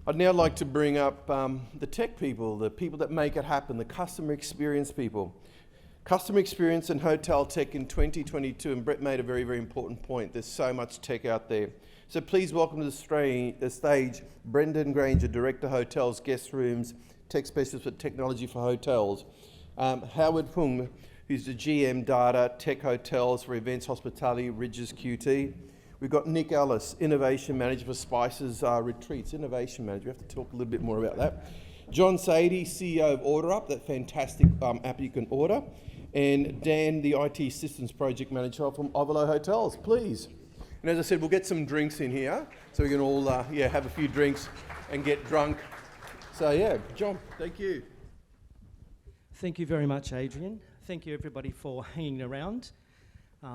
I'd now like to bring up the tech people, the people that make it happen, the customer experience people. Customer experience and hotel tech in 2022, and Brett made a very, very important point. There's so much tech out there. So please welcome to the stage Brendon, Granger, Director Hotels, Guest Rooms, Tech Specialist for Technology for Hotels. Howard Phung, who's the GM Data, Tech Hotels for Events Hospitality, Rydges QT. We've got Nick Ellis, Innovation Manager for Spices Retreats, Innovation Manager. We have to talk a little bit more about that. John Saadie, CEO of OrderUp, that fantastic app you can order. And Dan, the IT Systems Project Manager from Ovolo Hotels, please. And as I said, we'll get some drinks in here, so we can all have a few drinks and get drunk. So yeah, John, thank you. Thank you very much, Adrian. Thank you everybody for hanging around.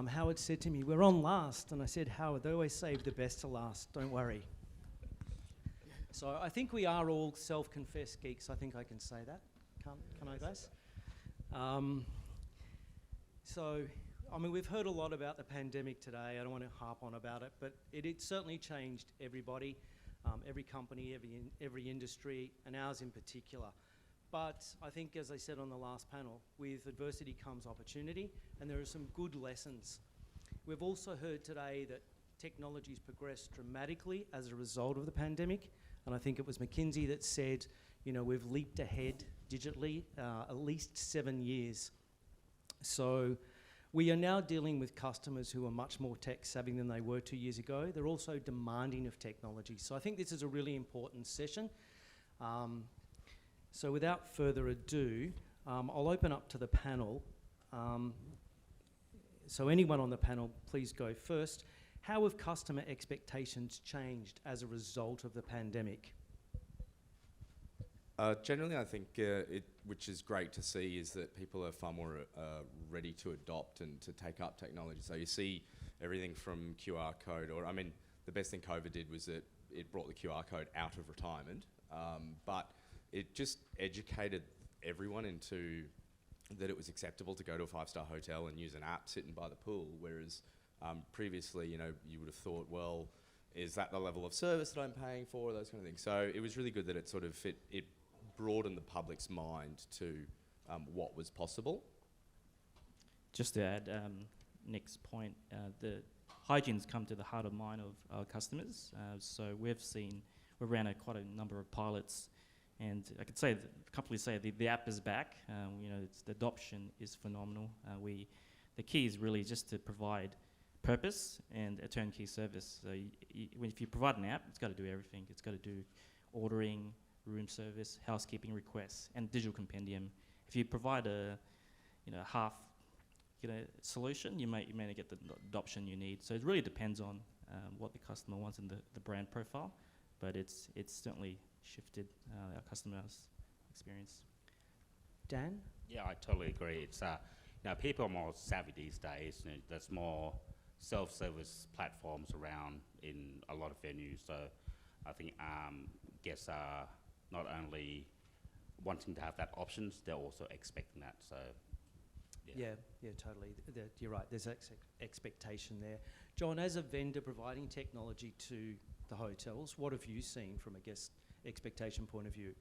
Howard said to me, we're on last, and I said, Howard, they always save the best to last, don't worry. So I think we are all self-confessed geeks. I think I can say that. Can I, guys? We've heard a lot about the pandemic today. I don't want to harp on about it, but it certainly changed everybody, every company, every industry, and ours in particular. But I think, as I said on the last panel, with adversity comes opportunity, and there are some good lessons. We've also heard today that technology's progressed dramatically as a result of the pandemic, and I think it was McKinsey that said, we've leaped ahead digitally at least 7 years. So we are now dealing with customers who are much more tech savvy than they were 2 years ago. They're also demanding of technology. So I think this is a really important session. So without further ado, I'll open up to the panel. So anyone on the panel, please go first. How have customer expectations changed as a result of the pandemic? Generally, I think which is great to see, is that people are far more ready to adopt and to take up technology. So you see everything from QR code, the best thing COVID did was that it brought the QR code out of retirement, but it just educated everyone into that it was acceptable to go to a 5-star hotel and use an app sitting by the pool, whereas previously, you would have thought, well, is that the level of service that I'm paying for, those kind of things. So it was really good that it broadened the public's mind to what was possible. Just to add Nick's point, the hygiene's come to the heart of mind of our customers. So we've ran quite a number of pilots, and I could comfortably say the app is back. The adoption is phenomenal. The key is really just to provide purpose and a turnkey service. So if you provide an app, it's got to do everything. It's got to do ordering, room service, housekeeping requests, and digital compendium. If you provide a half solution, you may not get the adoption you need. So it really depends on what the customer wants and the brand profile, but it's certainly shifted our customers' experience. Dan? Yeah, I totally agree. It's people are more savvy these days. There's more self-service platforms around in a lot of venues. So I think guests are not only wanting to have that options, they're also expecting that. So yeah, totally. You're right. There's expectation there. John, as a vendor providing technology to the hotels, what have you seen from a guest expectation point of view?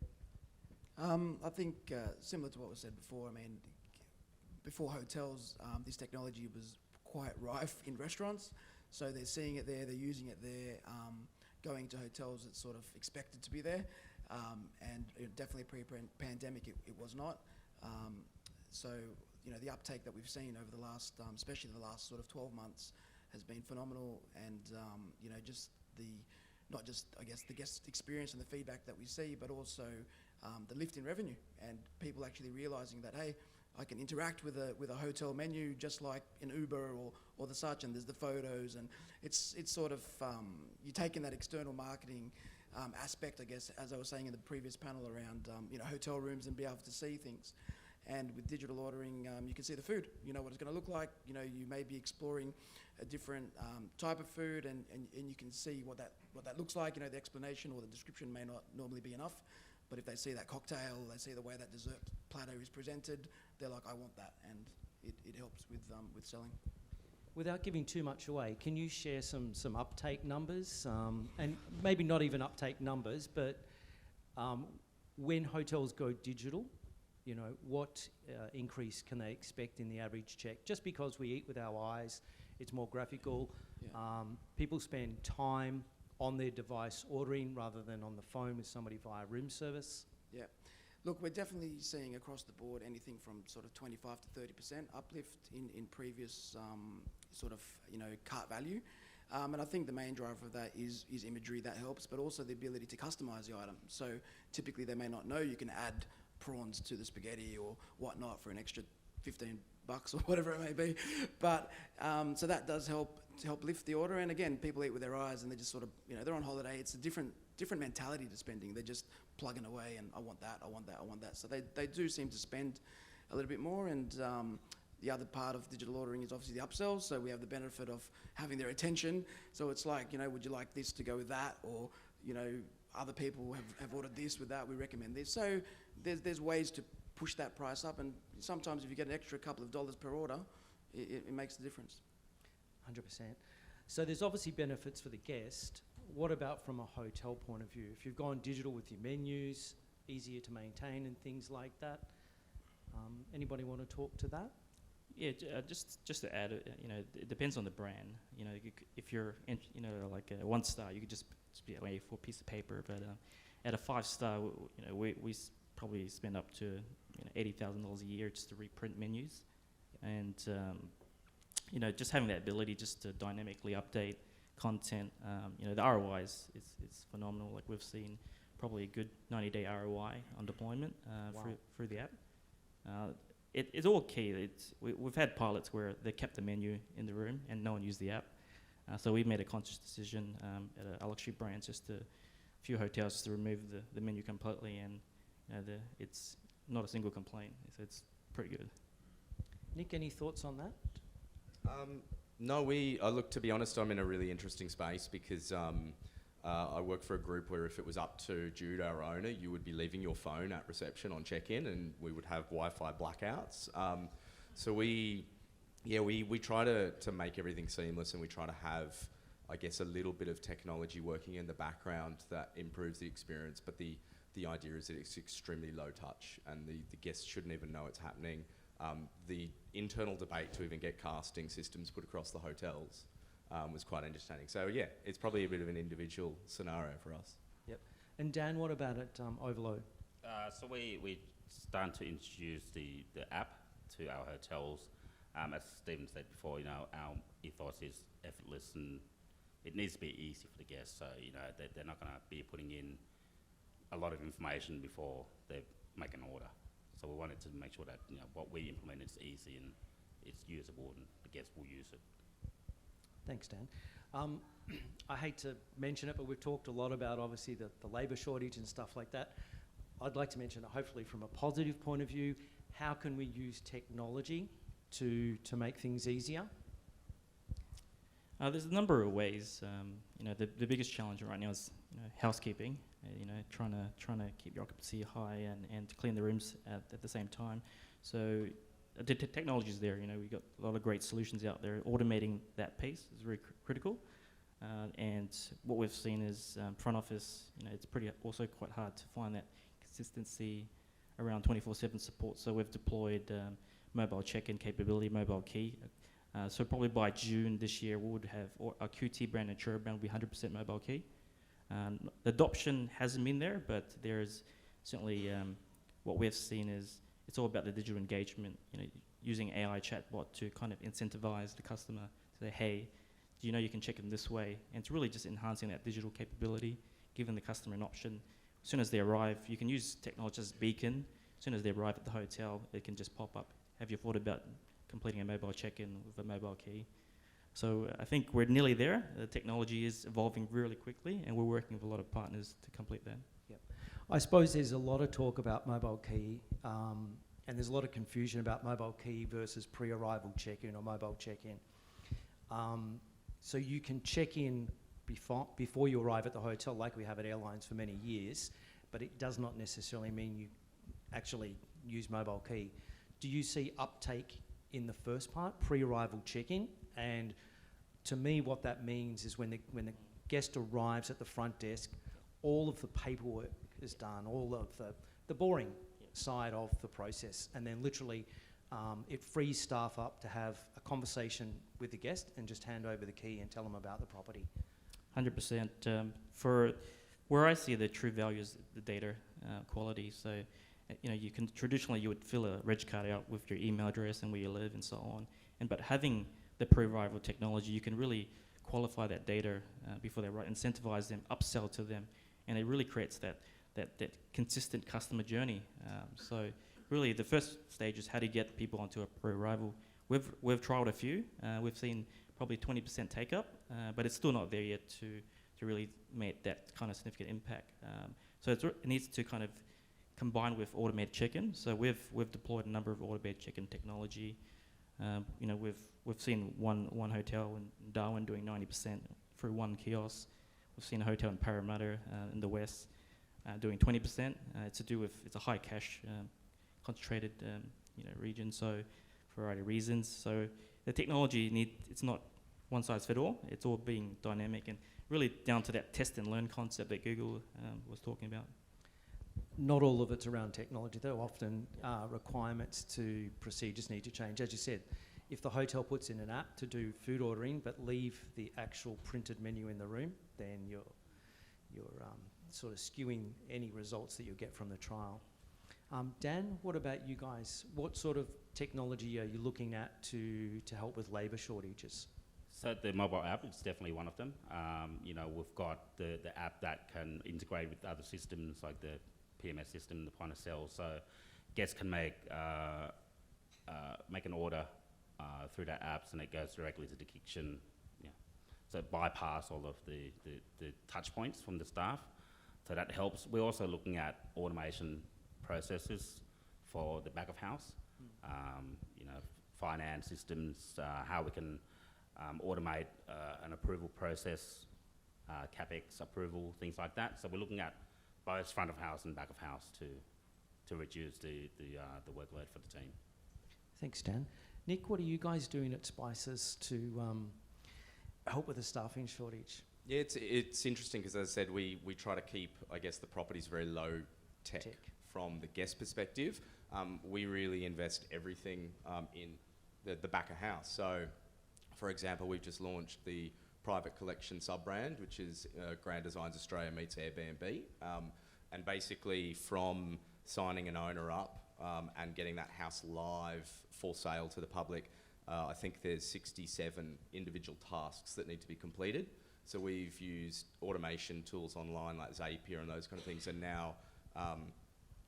I think similar to what was said before. Before hotels, this technology was quite rife in restaurants, so they're seeing it there, they're using it there. Going to hotels, it's sort of expected to be there, and definitely pre-pandemic it was not. So the uptake that we've seen over the last, especially the last sort of 12 months, has been phenomenal, and not just I guess the guest experience and the feedback that we see, but also the lift in revenue, and people actually realising that, hey, I can interact with a hotel menu just like in Uber or the such, and there's the photos, and it's sort of you're taking that external marketing aspect, I guess, as I was saying in the previous panel around hotel rooms and be able to see things. And with digital ordering, you can see the food. You know what it's going to look like. You may be exploring a different type of food, and you can see what that looks like. The explanation or the description may not normally be enough, but if they see that cocktail, they see the way that dessert platter is presented, they're like, I want that, and it helps with selling. Without giving too much away, can you share some uptake numbers, and maybe not even uptake numbers, but When hotels go digital, you know, what increase can they expect in the average check? Just because we eat with our eyes, it's more graphical. Yeah. People spend time on their device ordering rather than on the phone with somebody via room service. Yeah. Look, we're definitely seeing across the board anything from sort of 25 to 30% uplift in previous sort of, you know, cart value. And I think the main driver of that is imagery that helps, but also the ability to customise the item. So typically they may not know you can add prawns to the spaghetti or whatnot for an extra $15 or whatever it may be. But so that does help lift the order. And again, people eat with their eyes and they just sort of, you know, they're on holiday. It's a different mentality to spending. They're just plugging away and I want that, I want that, I want that. So they do seem to spend a little bit more. And the other part of digital ordering is obviously the upsells. So we have the benefit of having their attention. So it's like, you know, would you like this to go with that? Or, you know, other people have ordered this with that, we recommend this. So there's ways to push that price up. And sometimes if you get an extra couple of dollars per order, it makes a difference. 100%. So there's obviously benefits for the guest. What about from a hotel point of view? If you've gone digital with your menus, easier to maintain and things like that. Anybody want to talk to that? Yeah, just to add, you know, it depends on the brand. You know, if you're, you know, like a 1 star, you could just be away for a piece of paper. But at a 5 star, you know, we probably spend up to, you know, $80,000 a year just to reprint menus, and you know, just having that ability just to dynamically update content. You know, the ROI is phenomenal. Like we've seen probably a good 90-day ROI on deployment through the app. It's all key. We've had pilots where they kept the menu in the room and no one used the app. So we made a conscious decision at a luxury brand, just a few hotels, just to remove the menu completely, and you know, it's not a single complaint. So it's pretty good. Nick, any thoughts on that? No, look, to be honest, I'm in a really interesting space because I work for a group where if it was up to Jude, our owner, you would be leaving your phone at reception on check-in and we would have Wi-Fi blackouts. So we try to make everything seamless, and we try to have, I guess, a little bit of technology working in the background that improves the experience, but the idea is that it's extremely low touch and the guests shouldn't even know it's happening. The internal debate to even get casting systems put across the hotels was quite entertaining. So yeah, it's probably a bit of an individual scenario for us. Yep. And Dan, what about at Ovolo? So we started to introduce the app to our hotels. As Stephen said before, you know, our ethos is effortless and it needs to be easy for the guests. So, you know, they're not going to be putting in a lot of information before they make an order. So we wanted to make sure that, you know, what we implement is easy and it's usable and the guests will use it. Thanks, Dan. I hate to mention it, but we've talked a lot about obviously the labour shortage and stuff like that. I'd like to mention it hopefully from a positive point of view. How can we use technology to make things easier? There's a number of ways. You know, the biggest challenge right now is, you know, housekeeping. You know, trying to keep your occupancy high and to clean the rooms at the same time. So the technology is there. You know, we've got a lot of great solutions out there. Automating that piece is very critical. And what we've seen is front office. You know, it's also quite hard to find that consistency around 24/7 support. So we've deployed mobile check-in capability, mobile key. So probably by June this year, we would have our QT brand and Churro brand will be 100% mobile key. The adoption hasn't been there, but there's certainly what we've seen is it's all about the digital engagement. You know, using AI chatbot to kind of incentivize the customer to say, hey, do you know you can check in this way? And it's really just enhancing that digital capability, giving the customer an option. As soon as they arrive, you can use technology as beacon. As soon as they arrive at the hotel, it can just pop up. Have you thought about completing a mobile check-in with a mobile key? So I think we're nearly there. The technology is evolving really quickly, and we're working with a lot of partners to complete that. Yep. I suppose there's a lot of talk about mobile key, and there's a lot of confusion about mobile key versus pre-arrival check-in or mobile check-in. So you can check in before you arrive at the hotel, like we have at airlines for many years, but it does not necessarily mean you actually use mobile key. Do you see uptake in the first part, pre-arrival check-in? And to me, what that means is when the guest arrives at the front desk, all of the paperwork is done, all of the boring side of the process, and then literally it frees staff up to have a conversation with the guest and just hand over the key and tell them about the property. 100%. For where I see the true value is the data quality. So, you can traditionally you would fill a reg card out with your email address and where you live and so on. But having the pre-arrival technology, you can really qualify that data before they arrive, incentivize them, upsell to them, and it really creates that consistent customer journey. So really, the first stage is how to get people onto a pre-arrival. We've trialled a few. We've seen probably 20% take up, but it's still not there yet to really make that kind of significant impact. So it needs to kind of combine with automated check-in. So we've deployed a number of automated check-in technology. We've seen one hotel in Darwin doing 90% through one kiosk. We've seen a hotel in Parramatta in the west doing 20%. It's to do with it's a high cash concentrated region, so for a variety of reasons. So the technology it's not one size fit all. It's all being dynamic and really down to that test and learn concept that Google was talking about. Not all of it's around technology, though. Often requirements to procedures need to change. As you said, if the hotel puts in an app to do food ordering but leave the actual printed menu in the room, then you're sort of skewing any results that you'll get from the trial. Dan, what about you guys? What sort of technology are you looking at to help with labour shortages? So the mobile app is definitely one of them. We've got the app that can integrate with other systems like the PMS system, the point of sale, so guests can make an order through that apps and it goes directly to the kitchen. Yeah. So bypass all of the touch points from the staff. So that helps. We're also looking at automation processes for the back of house, finance systems, how we can automate an approval process, CapEx approval, things like that. So we're looking at both front of house and back of house to reduce the workload for the team. Thanks, Dan. Nick, what are you guys doing at Spices to help with the staffing shortage? Yeah, it's interesting because, as I said, we try to keep, I guess, the properties very low tech. From the guest perspective. We really invest everything in the back of house. So, for example, we've just launched the private collection sub-brand, which is Grand Designs Australia meets Airbnb. And basically from signing an owner up and getting that house live for sale to the public, I think there's 67 individual tasks that need to be completed. So we've used automation tools online like Zapier and those kind of things, and now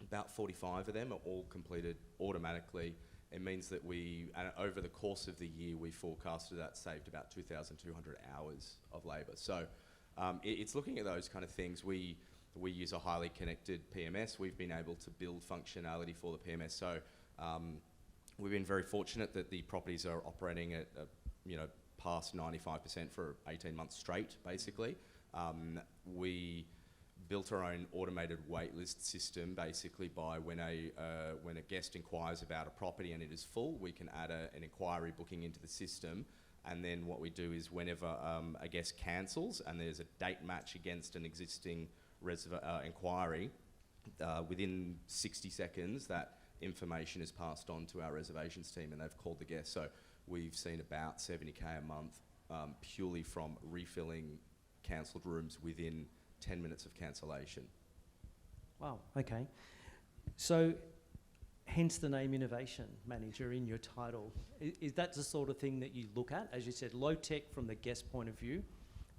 about 45 of them are all completed automatically. It means that over the course of the year, we forecasted that saved about 2,200 hours of labour. So it's looking at those kind of things. We use a highly connected PMS. We've been able to build functionality for the PMS. So we've been very fortunate that the properties are operating at past 95% for 18 months straight, basically. We built our own automated waitlist system, basically by when a guest inquires about a property and it is full, we can add an inquiry booking into the system, and then what we do is whenever a guest cancels and there's a date match against an existing inquiry, within 60 seconds that information is passed on to our reservations team and they've called the guest. So we've seen about 70k a month purely from refilling cancelled rooms within 10 minutes of cancellation. Wow, okay. So hence the name Innovation Manager in your title. Is that the sort of thing that you look at? As you said, low tech from the guest point of view,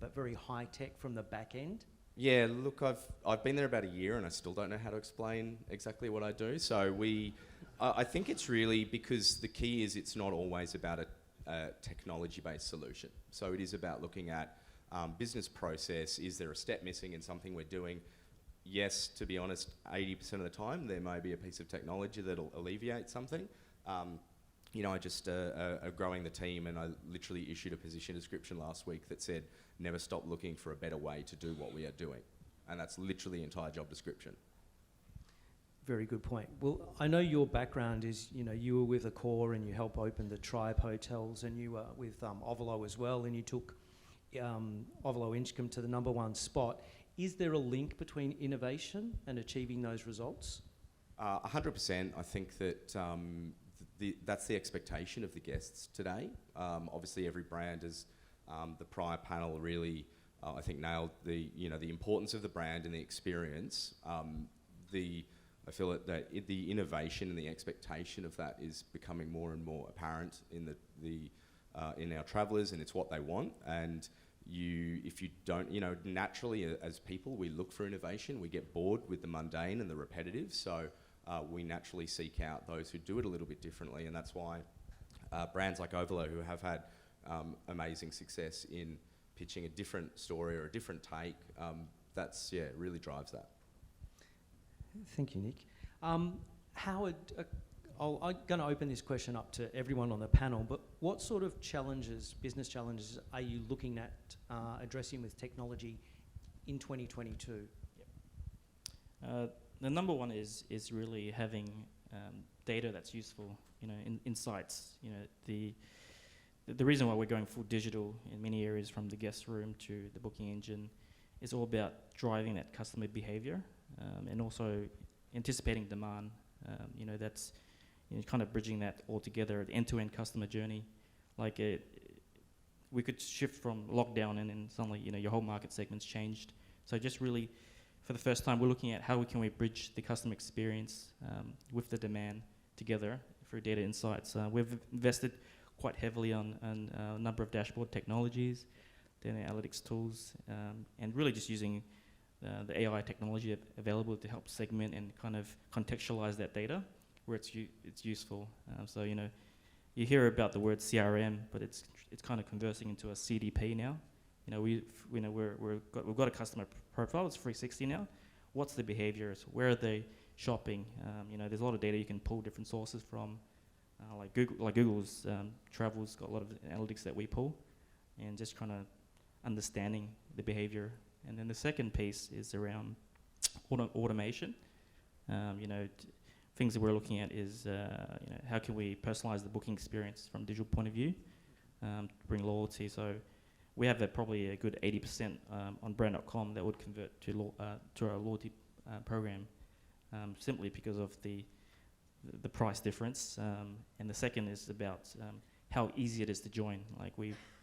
but very high tech from the back end? Yeah, look, I've been there about a year and I still don't know how to explain exactly what I do. So I think it's really because the key is it's not always about a technology-based solution. So it is about looking at business process. Is there a step missing in something we're doing? Yes, to be honest, 80% of the time there may be a piece of technology that'll alleviate something. I just growing the team, and I literally issued a position description last week that said, never stop looking for a better way to do what we are doing. And that's literally the entire job description. Very good point. Well, I know your background is, you were with Accor and you helped open the Tribe Hotels, and you were with Ovolo as well, and you took Ovolo Inchcombe to the #1 spot. Is there a link between innovation and achieving those results? 100%. I think that that's the expectation of the guests today. Obviously, every brand is the prior panel really, I think, nailed the importance of the brand and the experience. I feel that the innovation and the expectation of that is becoming more and more apparent in in our travellers, and it's what they want. And if you don't, naturally as people, we look for innovation. We get bored with the mundane and the repetitive. So we naturally seek out those who do it a little bit differently, and that's why brands like Ovolo, who have had amazing success in pitching a different story or a different take, really drives that. Thank you, Nick. Howard, I'm going to open this question up to everyone on the panel, but what sort of business challenges are you looking at addressing with technology in 2022? The number one is really having data that's useful, insights. The reason why we're going full digital in many areas, from the guest room to the booking engine, is all about driving that customer behaviour and also anticipating demand. That's kind of bridging that all together, the end-to-end customer journey. Like we could shift from lockdown and then suddenly your whole market segment's changed. So just really, for the first time, we're looking at how can we bridge the customer experience with the demand together through data insights. We've invested quite heavily on a number of dashboard technologies, data analytics tools, and really just using the AI technology available to help segment and kind of contextualize that data where it's useful. So you hear about the word CRM, but it's kind of conversing into a CDP now. We've got a customer profile. It's 360 now. What's the behaviours? Where are they shopping? There's a lot of data you can pull different sources from, like Google's travel's got a lot of analytics that we pull, and just kind of understanding the behaviour. And then the second piece is around automation. Things that we're looking at is how can we personalise the booking experience from a digital point of view, bring loyalty. So we have probably a good 80% on brand.com that would convert to our loyalty program, simply because of the price difference. And the second is about how easy it is to join. Like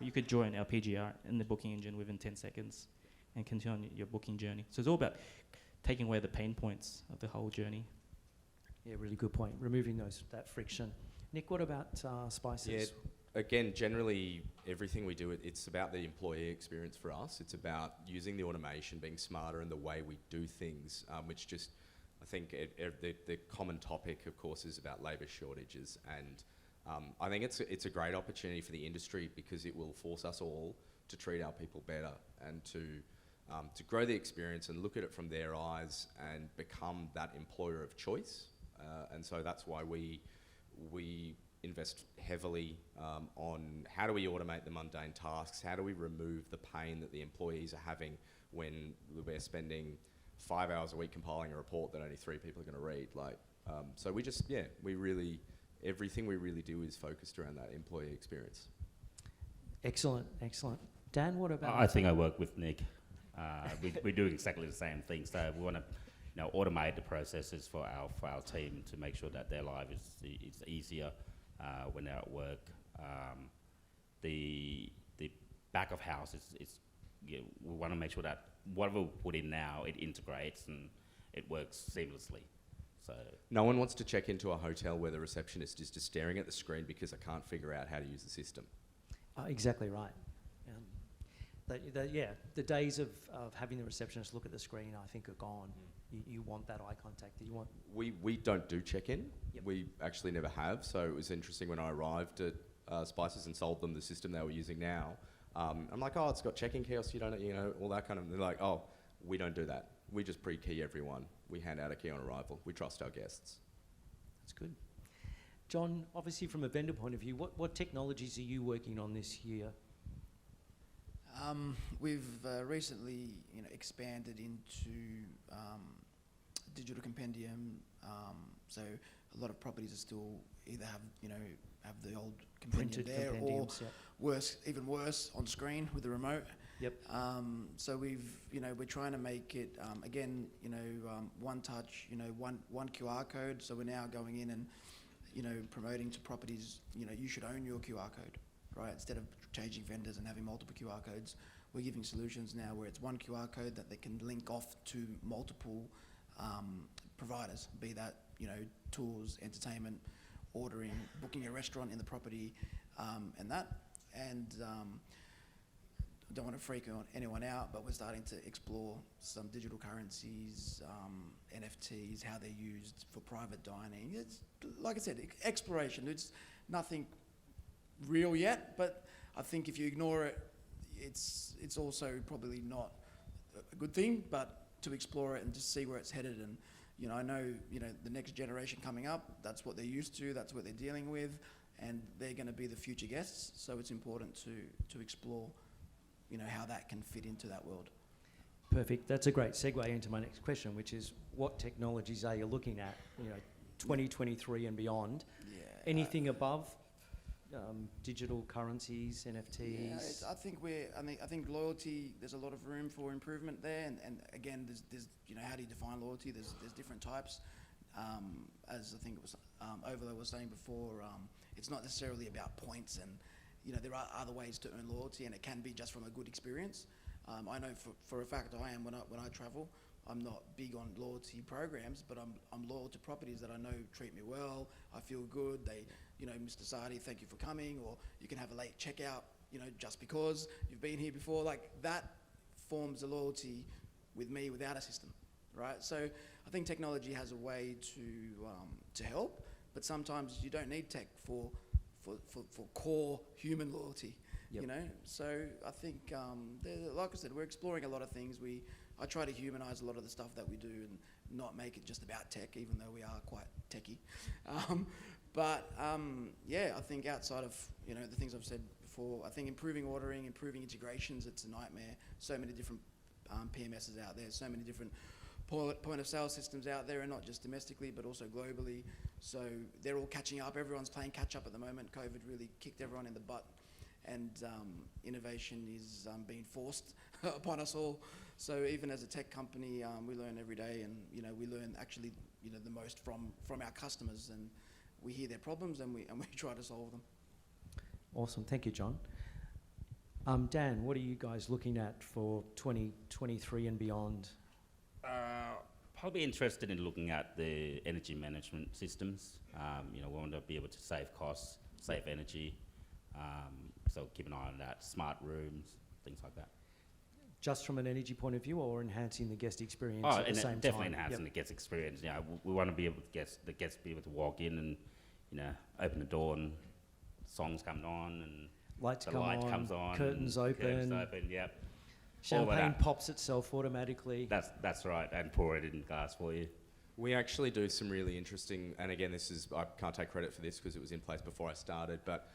you could join our PGR in the booking engine within 10 seconds and continue on your booking journey. So it's all about taking away the pain points of the whole journey. Yeah, really good point. Removing that friction. Nick, what about Spices? Yeah, again, generally everything we do, it's about the employee experience for us. It's about using the automation, being smarter in the way we do things, which just, I think the common topic, of course, is about labour shortages. And I think it's a great opportunity for the industry because it will force us all to treat our people better and to grow the experience and look at it from their eyes and become that employer of choice. And so that's why we invest heavily on how do we automate the mundane tasks, how do we remove the pain that the employees are having when we're spending 5 hours a week compiling a report that only 3 people are going to read. So everything we really do is focused around that employee experience. Excellent. Dan, what about? I think I work with Nick. We're doing exactly the same thing. So we want to automate the processes for our team to make sure that their life is easier when they're at work. The back of house we want to make sure that whatever we put in now, it integrates and it works seamlessly. So no one wants to check into a hotel where the receptionist is just staring at the screen because I can't figure out how to use the system. Exactly right. The days of having the receptionist look at the screen, I think, are gone. You want that eye contact. We don't do check-in. Yep. We actually never have. So it was interesting when I arrived at Spices and sold them the system they were using now. I'm like, oh, it's got check-in kiosks. You don't, all that kind of. They're like, oh, we don't do that. We just pre-key everyone. We hand out a key on arrival. We trust our guests. That's good. John, obviously from a vendor point of view, what technologies are you working on this year? We've recently, expanded into digital compendium. So a lot of properties are still either have the old compendium Printed there, compendiums, or even worse, on screen with the remote. Yep. So we're trying to make it, again, one touch, one QR code. So we're now going in and, promoting to properties, you should own your QR code, right? Instead of changing vendors and having multiple QR codes, we're giving solutions now where it's one QR code that they can link off to multiple providers, be that, tours, entertainment, ordering, booking a restaurant in the property, and that. And I don't want to freak anyone out, but we're starting to explore some digital currencies, NFTs, how they're used for private dining. It's, like I said, exploration. It's nothing real yet, but I think if you ignore it, it's also probably not a good thing, but to explore it and just see where it's headed. And I know the next generation coming up, that's what they're used to, that's what they're dealing with, and they're going to be the future guests. So it's important to explore how that can fit into that world. Perfect. That's a great segue into my next question, which is what technologies are you looking at, 2023 and beyond? Yeah. Anything above digital currencies, NFTs? Yeah, I think loyalty, there's a lot of room for improvement there. And again, there's how do you define loyalty? There's different types. As I think it was Ovolo was saying before, it's not necessarily about points, and there are other ways to earn loyalty, and it can be just from a good experience. I know for a fact I am when I travel. I'm not big on loyalty programs, but I'm loyal to properties that I know treat me well. I feel good. They, Mr. Saadie, thank you for coming, or you can have a late checkout, just because you've been here before. Like that forms a loyalty with me without a system, right? So I think technology has a way to help, but sometimes you don't need tech for core human loyalty. Yep. So I think like I said, we're exploring a lot of things. I try to humanize a lot of the stuff that we do and not make it just about tech, even though we are quite techie. I think outside of the things I've said before, I think improving ordering, improving integrations, it's a nightmare. So many different PMSs out there, so many different point of sale systems out there, and not just domestically but also globally. So they're all catching up. Everyone's playing catch up at the moment. COVID really kicked everyone in the butt, and innovation is being forced upon us all. So even as a tech company, we learn every day, and we learn actually the most from our customers, and we hear their problems and we try to solve them. Awesome. Thank you, John. Dan, what are you guys looking at for 2023 and beyond? Probably interested in looking at the energy management systems. We want to be able to save costs, save energy. So keep an eye on that. Smart rooms, things like that. Just from an energy point of view, or enhancing the guest experience Oh, at the same time? Definitely enhancing the guest experience. We want to be able to the guests be able to walk in and open the door and songs come on and Lights the come light on, comes on, curtains and open. Curtains open. Yep. Champagne pops itself automatically. That's right, and pour it in glass for you. We actually do some really interesting, and again, I can't take credit for this because it was in place before I started, but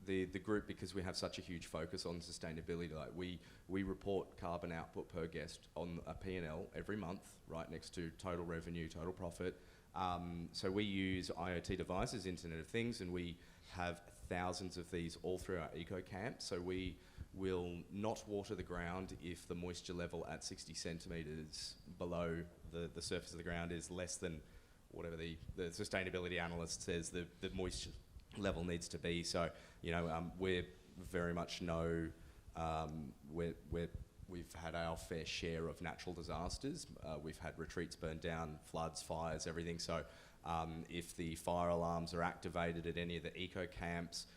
the group, because we have such a huge focus on sustainability, like we report carbon output per guest on a P&L every month, right next to total revenue, total profit. So we use IoT devices, Internet of Things, and we have thousands of these all through our eco camps. So we will not water the ground if the moisture level at 60 centimetres below the surface of the ground is less than whatever the sustainability analyst says the moisture level needs to be. So, we're very much we've had our fair share of natural disasters. We've had retreats burned down, floods, fires, everything. So if the fire alarms are activated at any of the eco camps,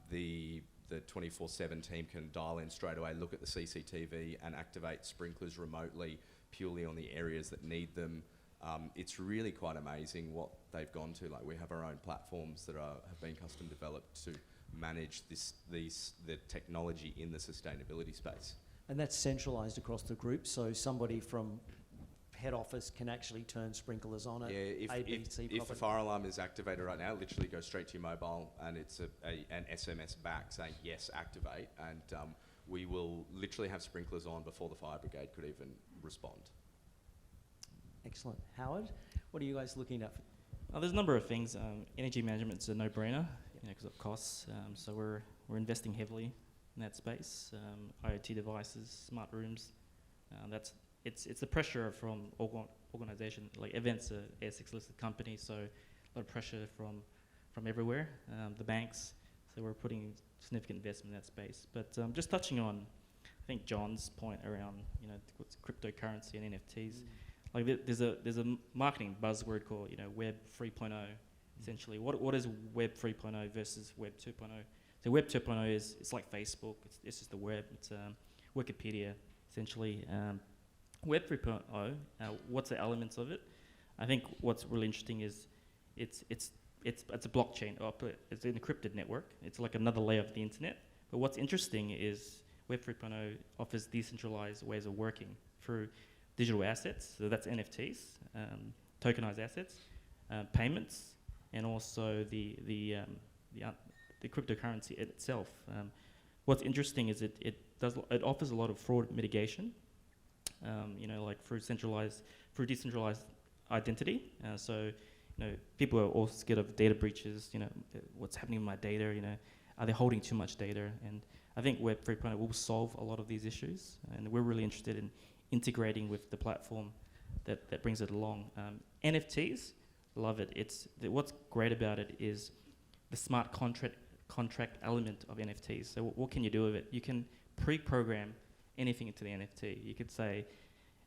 the 24/7 team can dial in straight away, look at the CCTV and activate sprinklers remotely purely on the areas that need them. It's really quite amazing what they've gone to. Like, we have our own platforms that have been custom developed to manage the technology in the sustainability space. And that's centralised across the group, so somebody from head office can actually turn sprinklers on at ABC if a fire alarm is activated right now, it literally goes straight to your mobile, and it's an SMS back saying yes, activate, and we will literally have sprinklers on before the fire brigade could even respond. Excellent. Howard, what are you guys looking at? There's a number of things. Energy management's a no-brainer, because of costs. So we're investing heavily in that space. IoT devices, smart rooms. It's the pressure from organisation, like Events, a ASX listed company, so a lot of pressure from everywhere, the banks. So we're putting significant investment in that space. But just touching on, I think John's point around, what's cryptocurrency and NFTs. Like there's a marketing buzzword called, Web 3.0. Essentially, what is Web 3.0 versus Web 2.0? So Web 2.0 it's like Facebook. It's just the web. It's Wikipedia essentially. Web 3.0. What's the elements of it? I think what's really interesting is it's a blockchain. It's an encrypted network. It's like another layer of the internet. But what's interesting is Web 3.0 offers decentralized ways of working through digital assets. So that's NFTs, tokenized assets, payments, and also the cryptocurrency itself. What's interesting is it offers a lot of fraud mitigation. Like through decentralized identity. So people are all scared of data breaches. What's happening with my data? Are they holding too much data? And I think Web 3.0 will solve a lot of these issues, and we're really interested in integrating with the platform that brings it along. NFTs, love it. What's great about it is the smart contract element of NFTs. So what can you do with it? You can pre-program anything into the NFT. You could say,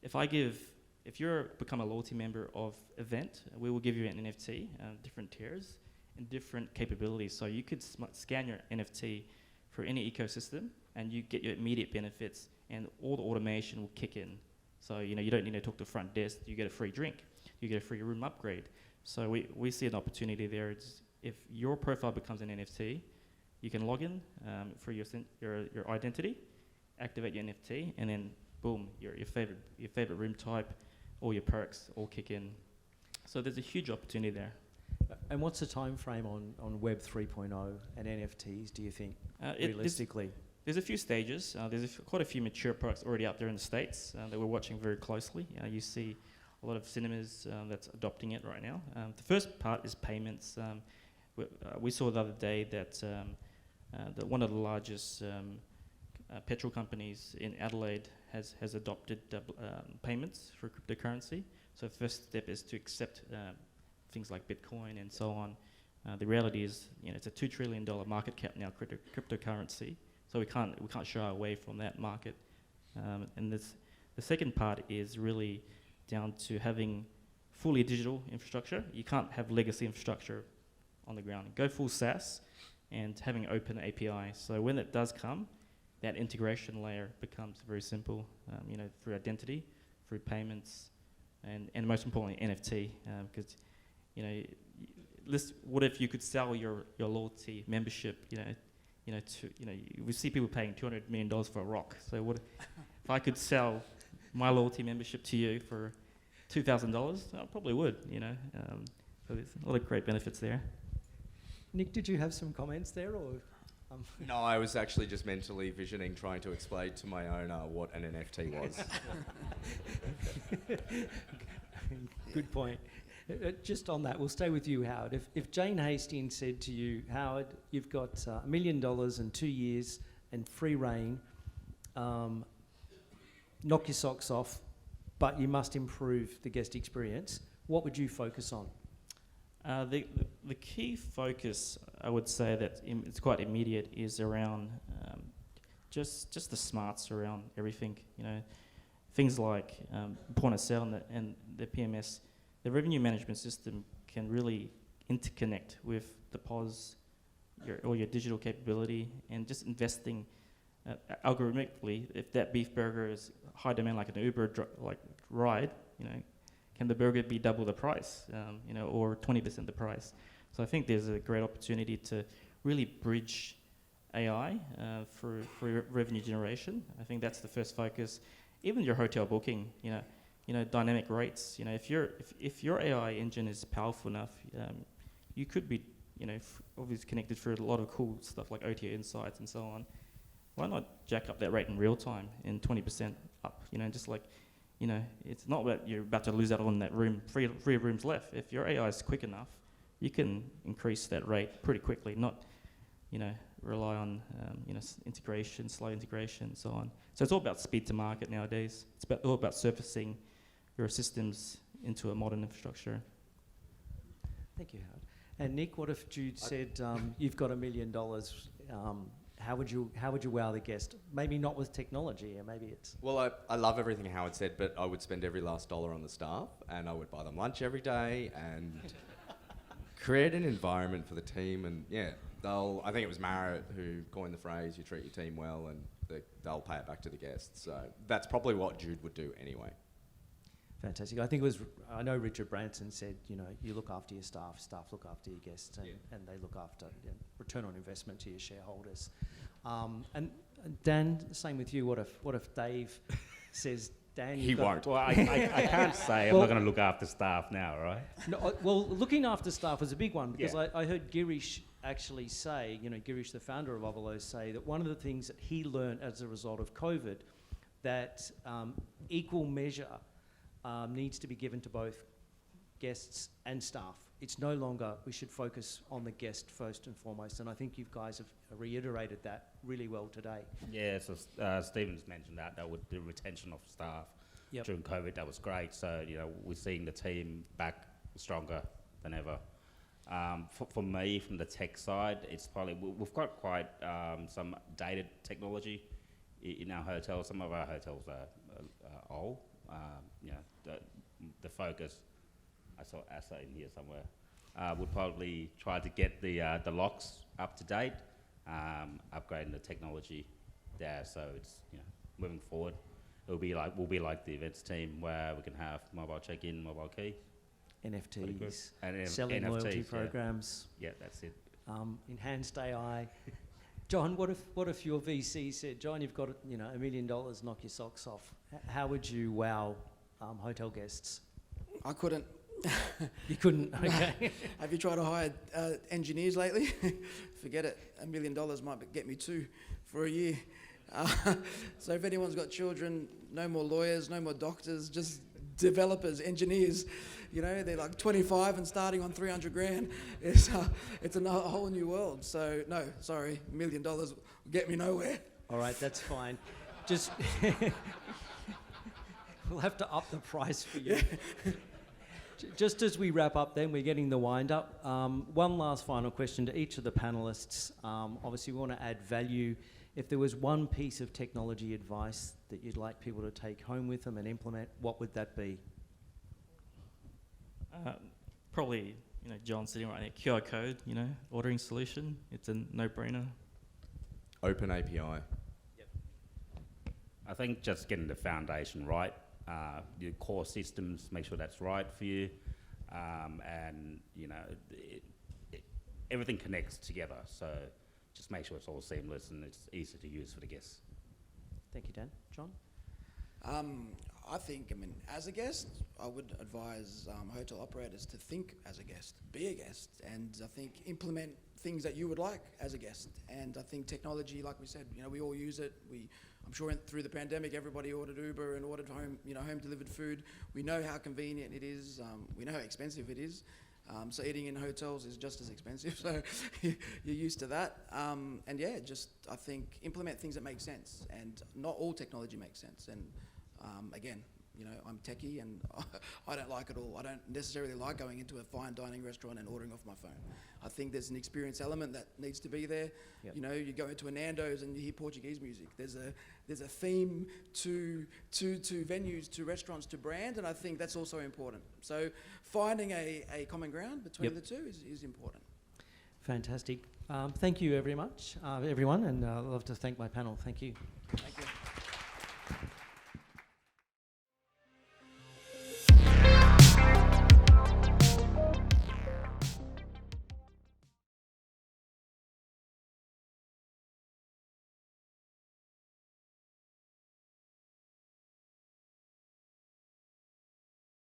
if you're become a loyalty member of Event, we will give you an NFT, different tiers and different capabilities. So you could scan your NFT for any ecosystem, and you get your immediate benefits, and all the automation will kick in. So you don't need to talk to the front desk. You get a free drink, you get a free room upgrade. So we see an opportunity there. If your profile becomes an NFT, you can log in for your identity, activate your NFT, and then boom, your favorite room type, all your perks all kick in. So there's a huge opportunity there. And what's the time frame on Web 3.0 and NFTs, do you think, realistically? There's a few stages. There's quite a few mature products already out there in the States that we're watching very closely. You see a lot of cinemas that's adopting it right now. The first part is payments. We saw the other day that one of the largest petrol companies in Adelaide has adopted payments for cryptocurrency. So the first step is to accept things like Bitcoin and so on. The reality is, it's a $2 trillion market cap now, cryptocurrency. So we can't shy away from that market. And the second part is really down to having fully digital infrastructure. You can't have legacy infrastructure on the ground. Go full SaaS and having open API. So when it does come, that integration layer becomes very simple, through identity, through payments, and most importantly, NFT. Because, what if you could sell your loyalty membership, we see people paying $200 million for a rock. So what if I could sell my loyalty membership to you for $2,000? I probably would, So there's a lot of great benefits there. Nick, did you have some comments there, or? No, I was actually just mentally visioning, trying to explain to my owner what an NFT was. Good point. Just on that, we'll stay with you, Howard. If Jane Hastings said to you, Howard, you've got $1 million and 2 years and free reign, knock your socks off, but you must improve the guest experience, what would you focus on? The key focus, I would say that it's quite immediate, is around just the smarts around everything. Things like point of sale and the PMS. The revenue management system can really interconnect with the POS, all your digital capability, and just investing algorithmically. If that beef burger is high demand, like an Uber ride, can the burger be double the price, or 20% the price? So I think there's a great opportunity to really bridge AI for revenue generation. I think that's the first focus. Even your hotel booking, dynamic rates. If your AI engine is powerful enough, you could be, obviously connected through a lot of cool stuff like OTA insights and so on. Why not jack up that rate in real time in 20% up? Just like, it's not that you're about to lose out on that room, free rooms left. If your AI is quick enough, you can increase that rate pretty quickly. Not, rely on integration, slow integration, and so on. So it's all about speed to market nowadays. It's all about surfacing your systems into a modern infrastructure. Thank you, Howard. And Nick, what if Jude said you've got $1 million? How would you wow the guest? Maybe not with technology, or maybe it's... Well, I love everything Howard said, but I would spend every last dollar on the staff, and I would buy them lunch every day, and create an environment for the team. And yeah, I think it was Marriott who coined the phrase, you treat your team well, and they'll pay it back to the guests. So that's probably what Jude would do anyway. Fantastic. I know Richard Branson said, you look after your staff look after your guests, and they look after return on investment to your shareholders. And Dan, same with you. What if Dave says, Dan, he won't. Well, I can't say I'm not going to look after staff now, right? No, well, looking after staff is a big one, because I heard Girish actually say, Girish, the founder of Ovolo, say that one of the things that he learned as a result of COVID, that equal measure needs to be given to both guests and staff. It's no longer, we should focus on the guest first and foremost, and I think you guys have reiterated that really well today. Yeah, so Stephen's mentioned that with the retention of staff during COVID, that was great. So, we're seeing the team back stronger than ever. For me, from the tech side, it's probably, we've got quite some dated technology in our hotels. Some of our hotels are old. The focus, I saw ASA in here somewhere, would probably try to get the locks up to date, upgrading the technology there. So it's moving forward. We'll be like the events team where we can have mobile check-in, mobile key, NFTs, and selling NFTs, loyalty programs. Yeah, that's it. Enhanced AI. John, what if your VC said, John, you've got $1 million, knock your socks off? How would you wow hotel guests? I couldn't. You couldn't, okay. Have you tried to hire engineers lately? Forget it. $1 million might get me 2 for a year. So if anyone's got children, no more lawyers, no more doctors, just developers, engineers. They're like 25 and starting on 300 grand. It's a whole new world. So no, sorry, $1 million will get me nowhere. All right, that's fine. Just we'll have to up the price for you. Just as we wrap up then, we're getting the wind up. One last final question to each of the panellists. Obviously, we want to add value. If there was one piece of technology advice that you'd like people to take home with them and implement, what would that be? Probably, John sitting right there, QR code, ordering solution. It's a no-brainer. Open API. Yep. I think just getting the foundation right, your core systems, make sure that's right for you, and everything connects together. So just make sure it's all seamless and it's easy to use for the guests. Thank you, Dan. John? I think, as a guest, I would advise hotel operators to think as a guest, be a guest, and I think implement things that you would like as a guest. And I think technology, like we said, we all use it. I'm sure through the pandemic, everybody ordered Uber and ordered home delivered food. We know how convenient it is. We know how expensive it is. So eating in hotels is just as expensive, so you're used to that. And yeah, I think implement things that make sense, and not all technology makes sense. And again, I'm techie and I don't like it all. I don't necessarily like going into a fine dining restaurant and ordering off my phone. I think there's an experience element that needs to be there. Yep. You go into a Nando's and you hear Portuguese music. There's a theme to venues, to restaurants, to brand, and I think that's also important. So finding a common ground between the two is important. Fantastic. Thank you very much, everyone, and I'd love to thank my panel. Thank you. Thank you.